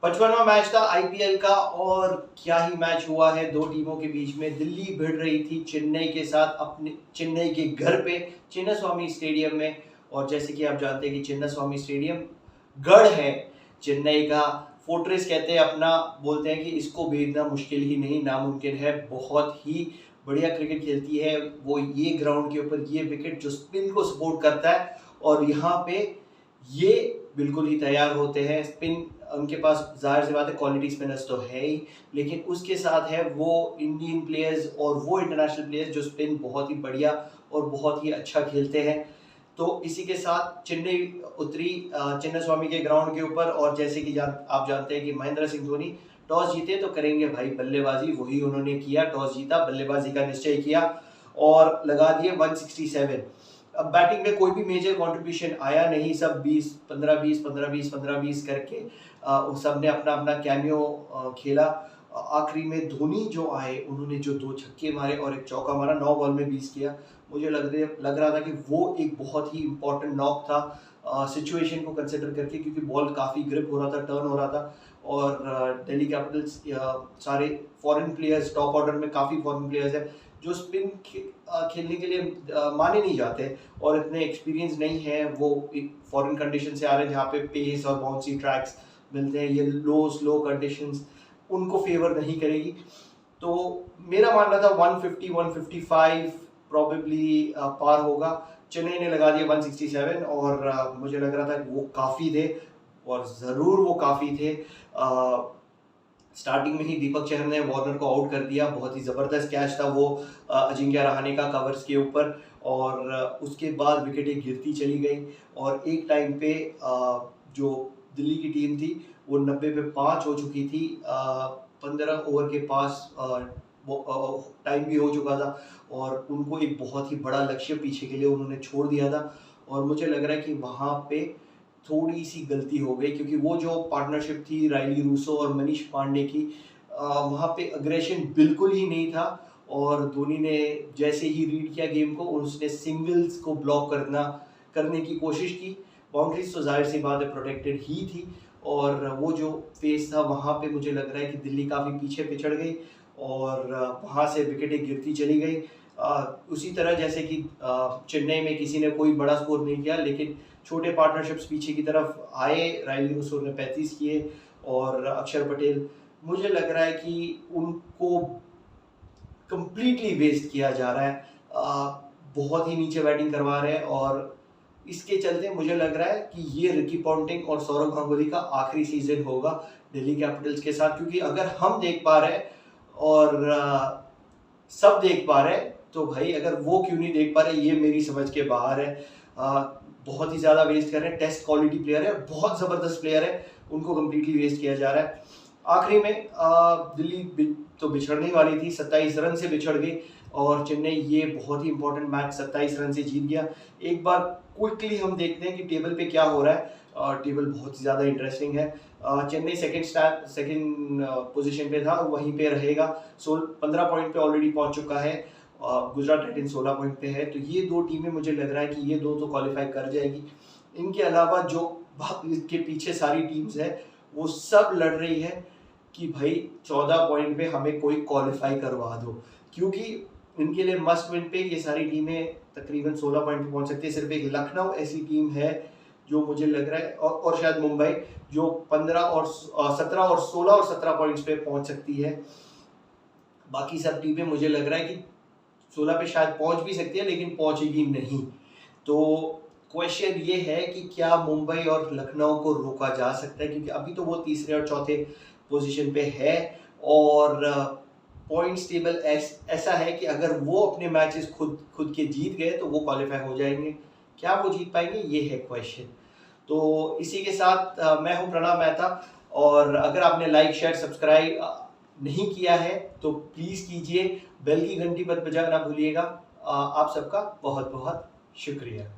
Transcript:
55वां match था IPL का और क्या ही मैच हुआ है दो टीमों के बीच में। दिल्ली भिड़ रही थी चेन्नई के साथ अपने चेन्नई के घर पे चिन्नास्वामी स्टेडियम में। और जैसे कि आप जानते हैं कि चिन्नास्वामी स्टेडियम गढ़ है चेन्नई का, फोर्ट्रेस कहते हैं अपना, बोलते हैं कि इसको भेदना मुश्किल ही नहीं नामुमकिन है। बहुत ही बढ़िया क्रिकेट खेलती है वो ये ग्राउंड के ऊपर, ये विकेट जो स्पिन को सपोर्ट करता है और यहाँ पे ये बिल्कुल ही तैयार होते हैं। स्पिन उनके पास जाहिर सी बात है क्वालिटी स्पिनर्स तो है ही, लेकिन उसके साथ है वो इंडियन प्लेयर्स और वो इंटरनेशनल प्लेयर्स जो स्पिन बहुत ही बढ़िया और बहुत ही अच्छा खेलते हैं। तो इसी के साथ चेन्नई उतरी चिन्नास्वामी के ग्राउंड के ऊपर और जैसे कि आप जानते हैं कि महेंद्र सिंह धोनी टॉस जीते तो करेंगे भाई बल्लेबाजी, वही उन्होंने किया, टॉस जीता, बल्लेबाजी का निश्चय किया और लगा दिए 167। अब बैटिंग में कोई भी मेजर कंट्रीब्यूशन आया नहीं, सब 20-15-20 15-20 15-20 करके सब ने अपना अपना कैमियो खेला। आखिरी में धोनी जो आए उन्होंने जो 2 छक्के मारे और एक चौका मारा, 9 बॉल में 20 किया। मुझे लग रहा था कि वो एक बहुत ही इंपॉर्टेंट नॉक था सिचुएशन को कंसिडर करके, क्योंकि बॉल काफ़ी ग्रिप हो रहा था, टर्न हो रहा था और दिल्ली कैपिटल्स सारे फॉरेन प्लेयर्स, टॉप ऑर्डर में काफ़ी फॉरेन प्लेयर्स हैं जो स्पिन खेलने के लिए माने नहीं जाते और इतने एक्सपीरियंस नहीं है। वो फॉरेन कंडीशन से आ रहे हैं जहाँ पे पेस और बाउंसी ट्रैक्स मिलते हैं, ये लो स्लो कंडीशंस उनको फेवर नहीं करेगी। तो मेरा मानना था 150 155 प्रॉबेबली पार होगा। चेन्नई ने लगा दिया 167 और मुझे लग रहा था कि वो काफ़ी थे और ज़रूर वो काफ़ी थे। स्टार्टिंग में ही दीपक चहर ने वार्नर को आउट कर दिया, बहुत ही ज़बरदस्त कैच था वो अजिंक्य रहाणे का कवर्स के ऊपर और उसके बाद विकेटें गिरती चली गई और एक टाइम पे जो दिल्ली की टीम थी वो 90 पे 5 हो चुकी थी। 15 ओवर के पास टाइम भी हो चुका था और उनको एक बहुत ही बड़ा लक्ष्य पीछे के लिए उन्होंने छोड़ दिया था और मुझे लग रहा है कि वहाँ पे थोड़ी सी गलती हो गई, क्योंकि वो जो पार्टनरशिप थी राइली रूसो और मनीष पांडे की, वहाँ पे अग्रेशन बिल्कुल ही नहीं था और धोनी ने जैसे ही रीड किया गेम को उसने सिंगल्स को ब्लॉक करने की कोशिश की। बाउंड्रीज तो जाहिर सी बात है प्रोटेक्टेड ही थी और वो जो फेस था वहाँ पे मुझे लग रहा है कि दिल्ली काफ़ी पीछे पिछड़ गई और वहाँ से विकेटें गिरती चली गई। उसी तरह जैसे कि चेन्नई में किसी ने कोई बड़ा स्कोर नहीं किया, लेकिन छोटे पार्टनरशिप्स पीछे की तरफ आए। राइली रूसो ने 35 किए और अक्षर पटेल, मुझे लग रहा है कि उनको कंप्लीटली वेस्ट किया जा रहा है। बहुत ही नीचे बैटिंग करवा रहे हैं और इसके चलते मुझे लग रहा है कि ये रिकी पॉन्टिंग और सौरव गांगुली का आखिरी सीजन होगा दिल्ली कैपिटल्स के साथ, क्योंकि अगर हम देख पा रहे हैं और सब देख पा रहे हैं तो भाई अगर वो क्यों नहीं देख पा रहे, ये मेरी समझ के बाहर है। बहुत ही ज़्यादा वेस्ट कर रहे हैं, टेस्ट क्वालिटी प्लेयर है, बहुत ज़बरदस्त प्लेयर है, उनको कम्प्लीटली वेस्ट किया जा रहा है। आखिरी में दिल्ली तो बिछड़ने वाली थी, 27 रन से बिछड़ गई और चेन्नई ये बहुत ही इंपॉर्टेंट मैच 27 रन से जीत गया। एक बार क्विकली हम देखते हैं कि टेबल पे क्या हो रहा है। टेबल बहुत ही ज़्यादा इंटरेस्टिंग है। चेन्नई सेकंड पोजीशन पे था, वहीं पे रहेगा। 15 पॉइंट पे ऑलरेडी पहुंच चुका है। गुजरात टाइटंस 16 पॉइंट पे है। तो ये दो टीमें मुझे लग रहा है कि ये दो तो क्वालिफाई कर जाएगी। इनके अलावा जो इसके पीछे सारी टीम्स है वो सब लड़ रही है कि भाई 14 पॉइंट पे हमें कोई क्वालिफाई करवा दो, क्योंकि इनके लिए मस्ट विन पे ये सारी टीमें तकरीबन 16 पॉइंट पे पहुंच सकती है। सिर्फ एक लखनऊ ऐसी टीम है जो मुझे लग रहा है और शायद मुंबई जो 15 और 17 और 16 और 17 पॉइंट्स पे पहुंच सकती है। बाकी सब टीमें मुझे लग रहा है कि 16 पे शायद पहुंच भी सकती है लेकिन पहुंचेगी नहीं। तो क्वेश्चन ये है कि क्या मुंबई और लखनऊ को रोका जा सकता है, क्योंकि अभी तो वो तीसरे और चौथे पोजीशन पे है और पॉइंट्स टेबल ऐसा है कि अगर वो अपने मैचेस खुद के जीत गए तो वो क्वालिफाई हो जाएंगे। क्या वो जीत पाएंगे, ये है क्वेश्चन। तो इसी के साथ मैं हूं प्रणव मेहता और अगर आपने लाइक शेयर सब्सक्राइब नहीं किया है तो प्लीज़ कीजिए, बेल की घंटी पर बजाना ना भूलिएगा। आप सबका बहुत बहुत शुक्रिया।